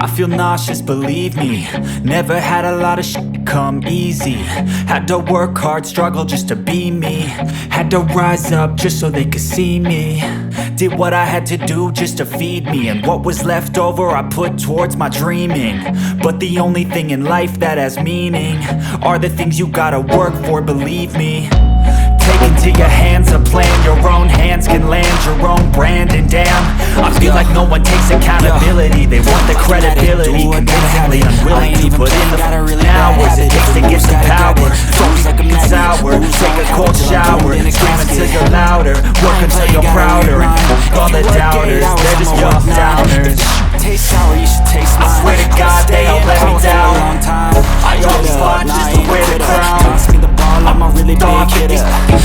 I feel nauseous, believe me. Never had a lot of shit come easy. Had to work hard, struggle just to be me. Had to rise up just so they could see me. Did what I had to do just to feed me, and what was left over I put towards my dreaming. But the only thing in life that has meaning are the things you gotta work for, believe me. Take into your hands a plan, your own hands can land your own brand. And damn, I feel like no one takes accountability. They want the credibility, convincingly unwilling to put in the hours it takes to get the power. Don't be sour, take a cold shower, scream until you're louder, work until you're prouder, and all the doubters, they're just young downers. Taste sour, you should taste mine. I swear to God, they don't let me down. I always fought just to wear the crown. Pass me the ball, I'm a really big hitter. Big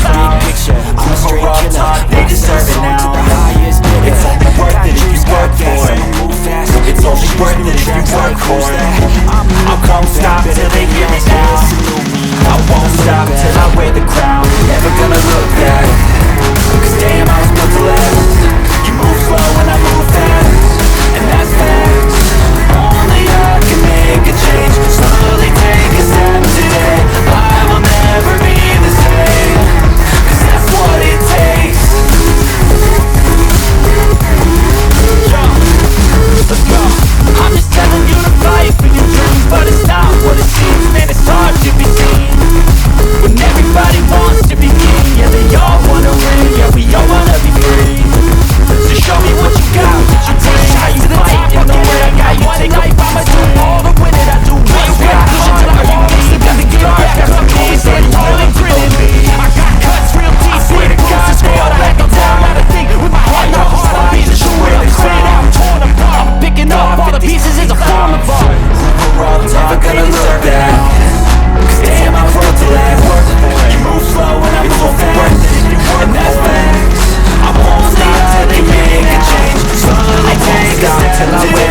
picture, I'm a straight killer. They deserve it now. It's only worth it if you work for it. It's only worth it if you work for it. I won't stop till they hear me now. I won't stop till I wear the crown. Never gonna look back, 'cause damn, I was built to last. You move slow and I move fast, and that's facts. Only I can make a change. Slowly take a step today. I will never be the same, 'cause that's what it takes. Yo, let's go. I'm just telling you to fight for your dreams, but it's not what it seems. Man, it's hard to be seen when everybody wants to be king. Yeah, they all wanna win. Yeah, we all wanna be free. So show me what you got, what you bring, how you fight, and the way I got you. Take a life, I'ma do all the winning I do. Way back, push it till I fall. You got to get back, got some always standing tall and grinning. I got cuts real deep, swear to God, they all let me down. Not a thing with my heart, not a heart, being true with the crown. I'm torn apart, I'm picking up all the pieces, it's a form of art. I'm never gonna look back, 'cause damn, I was built to last. You move slow and I move fast, and that's facts. I won't stop till they make a change. Slowly take a step till I win.